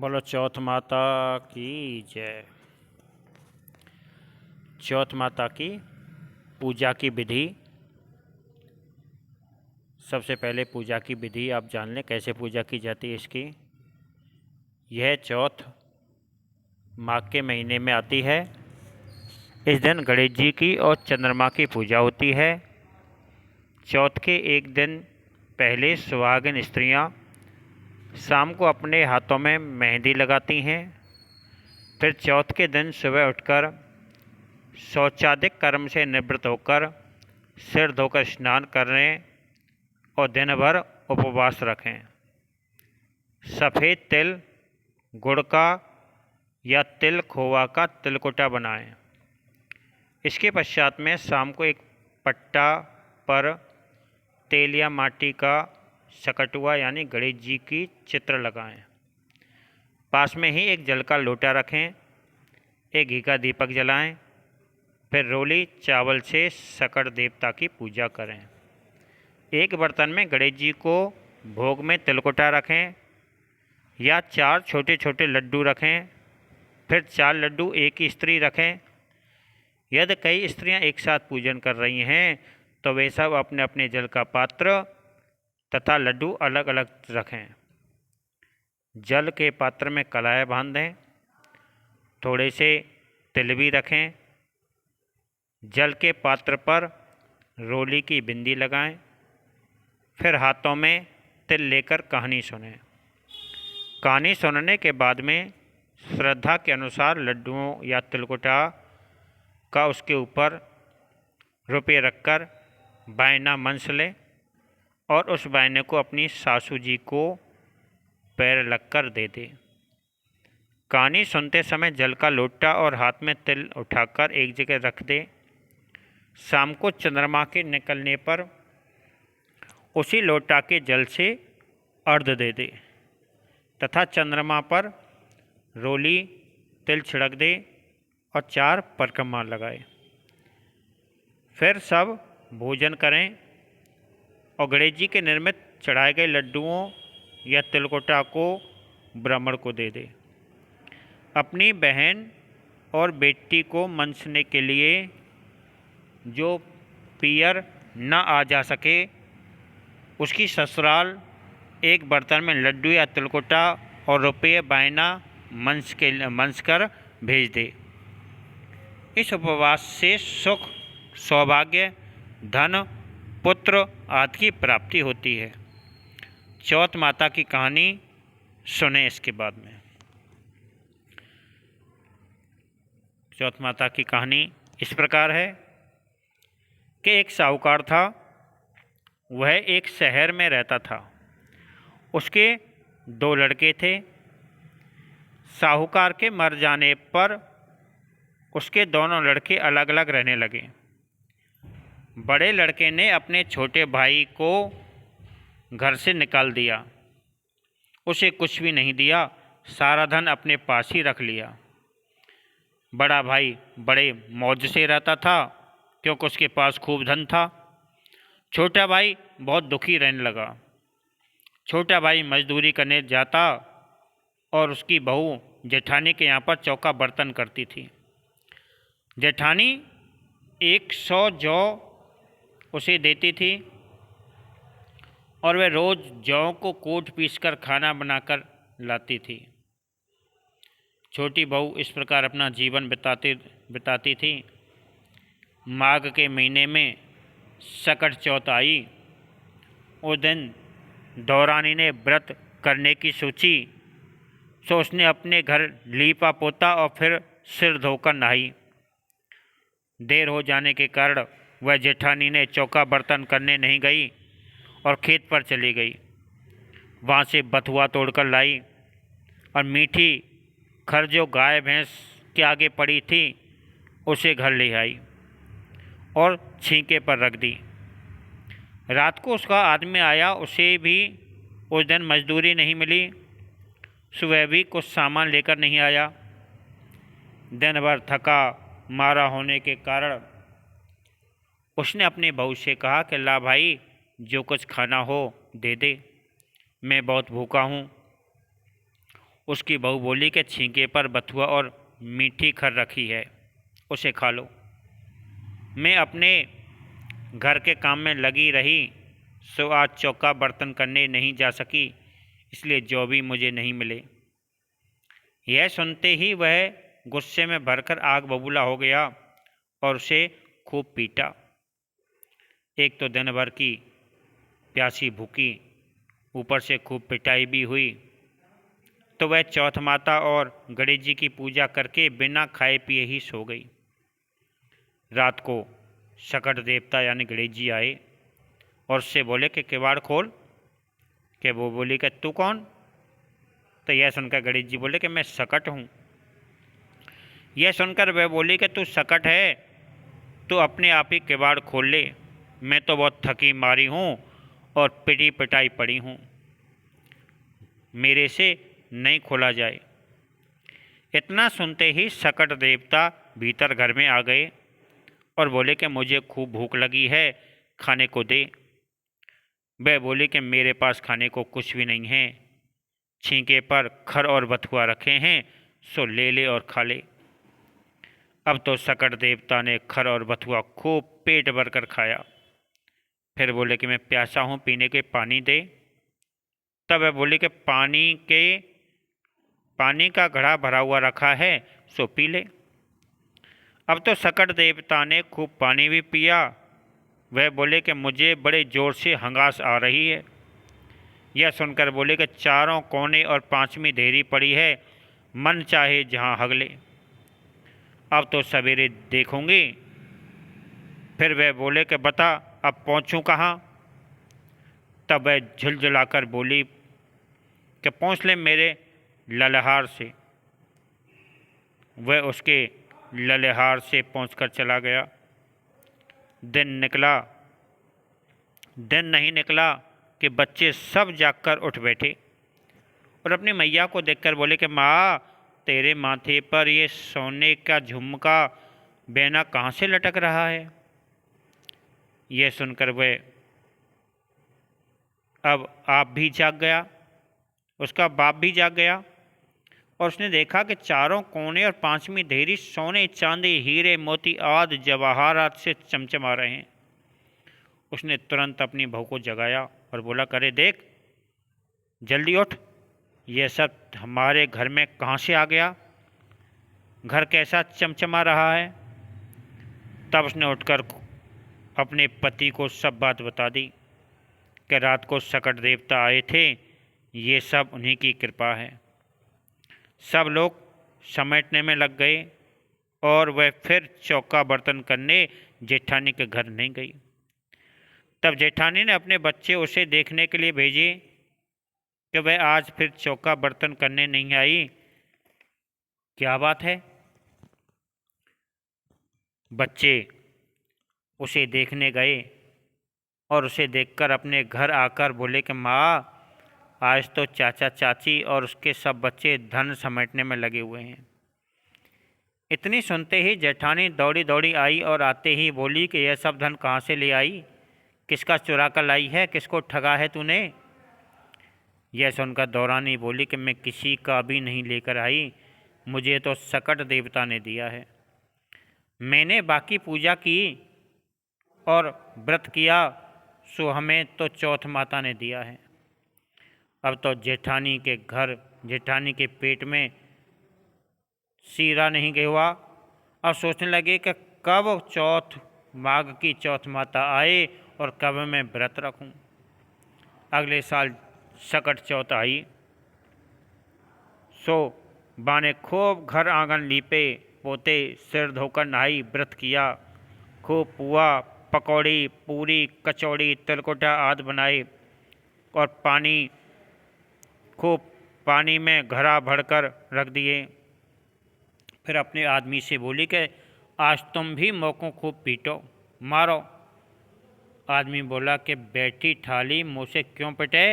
बोलो चौथ माता की जय। चौथ माता की पूजा की विधि। सबसे पहले पूजा की विधि आप जान लें कैसे पूजा की जाती है इसकी। यह चौथ माघ के महीने में आती है। इस दिन गणेश जी की और चंद्रमा की पूजा होती है। चौथ के एक दिन पहले सुहागिन स्त्रियां शाम को अपने हाथों में मेहंदी लगाती हैं। फिर चौथ के दिन सुबह उठकर शौचादिक कर्म से निवृत्त होकर सिर धोकर स्नान करें और दिन भर उपवास रखें। सफ़ेद तिल गुड़ का या तिल खोवा का तिलकुटा बनाएं। इसके पश्चात में शाम को एक पट्टा पर तेल या माटी का शकटुआ यानी गणेश जी की चित्र लगाएं। पास में ही एक जल का लोटा रखें। एक घी का दीपक जलाएं। फिर रोली चावल से सकट देवता की पूजा करें। एक बर्तन में गणेश जी को भोग में तिलकुटा रखें या 4 छोटे छोटे लड्डू रखें। फिर 4 लड्डू एक ही स्त्री रखें। यदि कई स्त्रियां एक साथ पूजन कर रही हैं तो वे सब अपने अपने जल का पात्र तथा लड्डू अलग अलग रखें। जल के पात्र में कलाय बांध दें। थोड़े से तिल भी रखें। जल के पात्र पर रोली की बिंदी लगाएं। फिर हाथों में तिल लेकर कहानी सुनें। कहानी सुनने के बाद में श्रद्धा के अनुसार लड्डुओं या तिलकुटा का उसके ऊपर रुपये रखकर बायना मंस लें और उस बायने को अपनी सासू जी को पैर लगकर दे दें। कहानी सुनते समय जल का लोटा और हाथ में तिल उठाकर एक जगह रख दें। शाम को चंद्रमा के निकलने पर उसी लोटा के जल से अर्घ्य दे दे तथा चंद्रमा पर रोली तिल छिड़क दे और 4 परिक्रमा लगाए। फिर सब भोजन करें और गणेश जी के निर्मित चढ़ाए गए लड्डुओं या तिलकुटा को ब्राह्मण को दे दे। अपनी बहन और बेटी को मनसने के लिए जो पियर न आ जा सके उसकी ससुराल एक बर्तन में लड्डू या तिलकुटा और रुपये बायना मंस कर भेज दे। इस उपवास से सुख सौभाग्य धन पुत्र आदि की प्राप्ति होती है। चौथ माता की कहानी सुने इसके बाद में। चौथ माता की कहानी इस प्रकार है कि एक साहूकार था। वह एक शहर में रहता था। उसके 2 लड़के थे। साहूकार के मर जाने पर उसके दोनों लड़के अलग अलग रहने लगे। बड़े लड़के ने अपने छोटे भाई को घर से निकाल दिया। उसे कुछ भी नहीं दिया, सारा धन अपने पास ही रख लिया। बड़ा भाई बड़े मौज से रहता था क्योंकि उसके पास खूब धन था। छोटा भाई बहुत दुखी रहने लगा। छोटा भाई मजदूरी करने जाता और उसकी बहू जेठानी के यहाँ पर चौका बर्तन करती थी। जेठानी 100 जौ उसे देती थी और वह रोज़ जौ को कूट पीसकर खाना बनाकर लाती थी। छोटी बहू इस प्रकार अपना जीवन बिताती थी। माघ के महीने में सकट चौथ आई। उस दिन दौरानी ने व्रत करने की सोची तो उसने अपने घर लीपा पोता और फिर सिर धोकर नहाई। देर हो जाने के कारण वह जेठानी ने चौका बर्तन करने नहीं गई और खेत पर चली गई। वहाँ से बथुआ तोड़कर लाई और मीठी खर जो गाय भैंस के आगे पड़ी थी उसे घर ले आई और छींके पर रख दी। रात को उसका आदमी आया, उसे भी उस दिन मजदूरी नहीं मिली। सुबह भी कुछ सामान लेकर नहीं आया। दिन भर थका मारा होने के कारण उसने अपनी बहू से कहा कि ला भाई जो कुछ खाना हो दे दे, मैं बहुत भूखा हूँ। उसकी बहू बोली कि छींके पर बथुआ और मीठी खर रखी है, उसे खा लो। मैं अपने घर के काम में लगी रही, सो आज चौका बर्तन करने नहीं जा सकी, इसलिए जो भी मुझे नहीं मिले। यह सुनते ही वह गुस्से में भरकर आग बबूला हो गया और उसे खूब पीटा। एक तो दिन भर की प्यासी भूखी, ऊपर से खूब पिटाई भी हुई, तो वह चौथ माता और गणेश जी की पूजा करके बिना खाए पिए ही सो गई। रात को शकट देवता यानी गणेश जी आए और उससे बोले कि किवाड़ खोल। कि वो बोली कि तू कौन? तो यह सुनकर गणेश जी बोले कि मैं शकट हूँ। यह सुनकर वह बोली कि तू शकट है तो अपने आप ही किवाड़ खोल ले, मैं तो बहुत थकी मारी हूँ और पिटी पिटाई पड़ी हूँ, मेरे से नहीं खोला जाए। इतना सुनते ही शकट देवता भीतर घर में आ गए और बोले कि मुझे खूब भूख लगी है, खाने को दे। वह बोले कि मेरे पास खाने को कुछ भी नहीं है, छींके पर खर और बथुआ रखे हैं, सो ले ले और खा ले। अब तो शकट देवता ने खर और बथुआ खूब पेट भर कर खाया। फिर बोले कि मैं प्यासा हूँ, पीने के पानी दे। तब वह बोले कि पानी का घड़ा भरा हुआ रखा है, सो पी ले। अब तो शकट देवता ने खूब पानी भी पिया। वह बोले कि मुझे बड़े जोर से हंगास आ रही है। यह सुनकर बोले कि चारों कोने और पांचवी देरी पड़ी है, मन चाहे जहाँ हगले, अब तो सवेरे देखूंगी। फिर वह बोले कि बता अब पहुँचूँ कहाँ? तब वह झुलझुलाकर बोली कि पहुँच ले मेरे ललहार से। वह उसके ललहार से पहुँचकर चला गया। दिन नहीं निकला कि बच्चे सब जागकर उठ बैठे और अपनी मैया को देखकर बोले कि माँ, तेरे माथे पर ये सोने का झुमका बेना कहाँ से लटक रहा है? यह सुनकर वह अब आप भी जाग गया, उसका बाप भी जाग गया और उसने देखा कि चारों कोने और पांचवी देरी सोने चांदी हीरे मोती आदि जवाहरात से चमचमा रहे हैं। उसने तुरंत अपनी बहू को जगाया और बोला, करे देख, जल्दी उठ, यह सब हमारे घर में कहाँ से आ गया? घर कैसा चमचमा रहा है? तब उसने उठकर अपने पति को सब बात बता दी कि रात को शकट देवता आए थे, ये सब उन्हीं की कृपा है। सब लोग समेटने में लग गए और वह फिर चौका बर्तन करने जेठानी के घर नहीं गई। तब जेठानी ने अपने बच्चे उसे देखने के लिए भेजे कि वह आज फिर चौका बर्तन करने नहीं आई, क्या बात है? बच्चे उसे देखने गए और उसे देखकर अपने घर आकर बोले कि माँ, आज तो चाचा चाची और उसके सब बच्चे धन समेटने में लगे हुए हैं। इतनी सुनते ही जेठानी दौड़ी दौड़ी आई और आते ही बोली कि यह सब धन कहाँ से ले आई? किसका चुरा कर लाई है? किसको ठगा है तूने? यह सुनकर दौरानी बोली कि मैं किसी का भी नहीं लेकर आई, मुझे तो शकट देवता ने दिया है। मैंने बाकी पूजा की और व्रत किया, सो हमें तो चौथ माता ने दिया है। अब तो जेठानी के घर, जेठानी के पेट में सीरा नहीं गया हुआ। अब सोचने लगे कि कब माघ की चौथ माता आए और कब मैं व्रत रखूं। अगले साल शकट चौथ आई, सो बा ने खूब घर आंगन लीपे पोते, सिर धोकर नहाई, व्रत किया, खूब पुआ पकौड़ी पूरी कचौड़ी तिलकुटा आदि बनाए और खूब पानी में घड़ा भरकर रख दिए। फिर अपने आदमी से बोली कि आज तुम भी मौकों खूब पीटो, मारो। आदमी बोला कि बैठी ठाली मुँह से क्यों पिटे?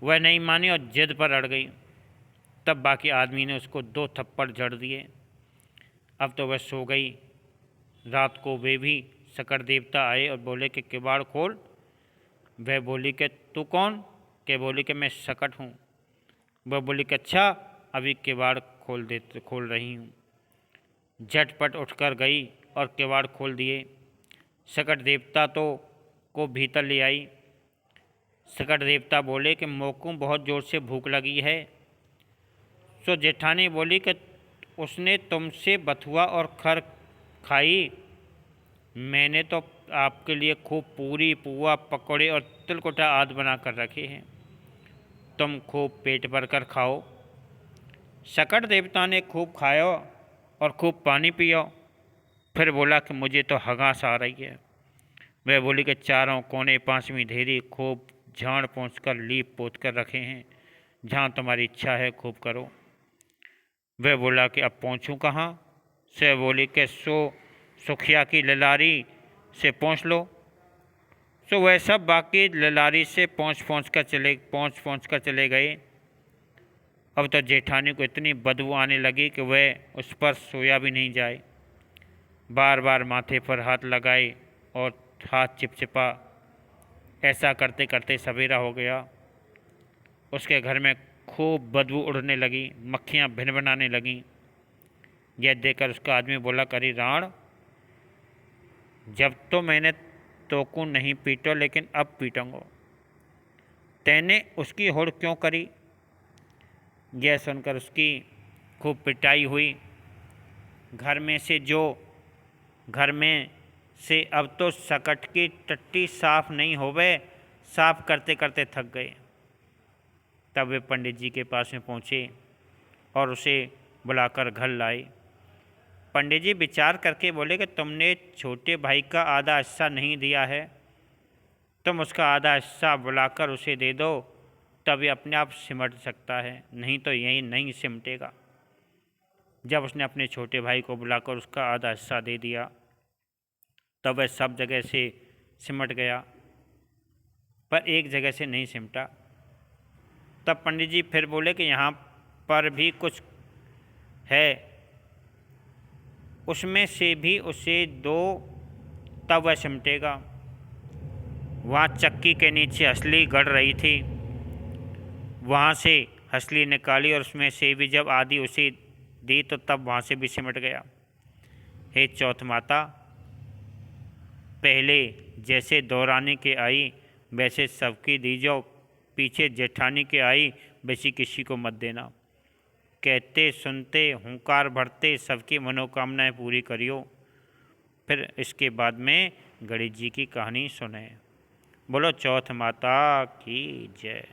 वह नहीं मानी और जिद पर अड़ गई। तब बाकी आदमी ने उसको 2 थप्पड़ जड़ दिए। अब तो वह सो गई। रात को वे भी शकट देवता आए और बोले कि किवाड़ खोल। वह बोली कि तू कौन? के बोली कि मैं शकट हूँ। वह बोली कि अच्छा, अभी किवाड़ खोल रही हूँ। झटपट उठकर गई और किवाड़ खोल दिए। सकट देवता को भीतर ले आई। सकट देवता बोले कि मोकू बहुत ज़ोर से भूख लगी है। सो जेठानी बोली कि उसने तुमसे बथुआ और खर खाई, मैंने तो आपके लिए खूब पूरी पुआ पकौड़े और तिलकुटा आदि बना कर रखे हैं, तुम खूब पेट भर कर खाओ। सकट देवता ने खूब खाया और खूब पानी पिया। फिर बोला कि मुझे तो हगास आ रही है। वह बोली कि चारों कोने पांचवीं धेरी खूब झाड़ पोंछ कर लीप पोत कर रखे हैं, जहाँ तुम्हारी इच्छा है खूब करो। वह बोला कि अब पहुँचूँ कहाँ? से बोली कि सुखिया की ललारी से पहुँच लो। सो वह सब बाकी ललारी से पहुँच कर चले गए। अब तो जेठानी को इतनी बदबू आने लगी कि वह उस पर सोया भी नहीं जाए। बार बार माथे पर हाथ लगाए और हाथ चिपचिपा। ऐसा करते करते सवेरा हो गया। उसके घर में खूब बदबू उड़ने लगी, मक्खियाँ भिनभिनाने लगीं। यह देखकर उसका आदमी बोला, करी राण, जब तो मैंने तोकू नहीं पीटो, लेकिन अब पीटूंगा। तैने उसकी होड़ क्यों करी? यह सुनकर उसकी खूब पिटाई हुई। घर में से अब तो सकट की टट्टी साफ नहीं होवे, साफ करते करते थक गए। तब वे पंडित जी के पास में पहुँचे और उसे बुलाकर घर लाए। पंडित जी विचार करके बोले कि तुमने छोटे भाई का आधा हिस्सा नहीं दिया है, तुम उसका आधा हिस्सा बुलाकर उसे दे दो, तब ये अपने आप सिमट सकता है, नहीं तो यही नहीं सिमटेगा। जब उसने अपने छोटे भाई को बुलाकर उसका आधा हिस्सा दे दिया, तब वह सब जगह से सिमट गया, पर एक जगह से नहीं सिमटा। तब पंडित जी फिर बोले कि यहाँ पर भी कुछ है, उसमें से भी उसे दो, तब वह सिमटेगा। वहाँ चक्की के नीचे हंसली गड़ रही थी, वहाँ से हंसली निकाली और उसमें से भी जब आधी उसे दी तो तब वहाँ से भी सिमट गया। हे चौथ माता, पहले जैसे दौरानी के आई वैसे सबकी दीजो, पीछे जेठानी के आई वैसी किसी को मत देना। कहते सुनते हुंकार भरते सबकी मनोकामनाएं पूरी करियो। फिर इसके बाद में गणेश जी की कहानी सुने। बोलो चौथ माता की जय।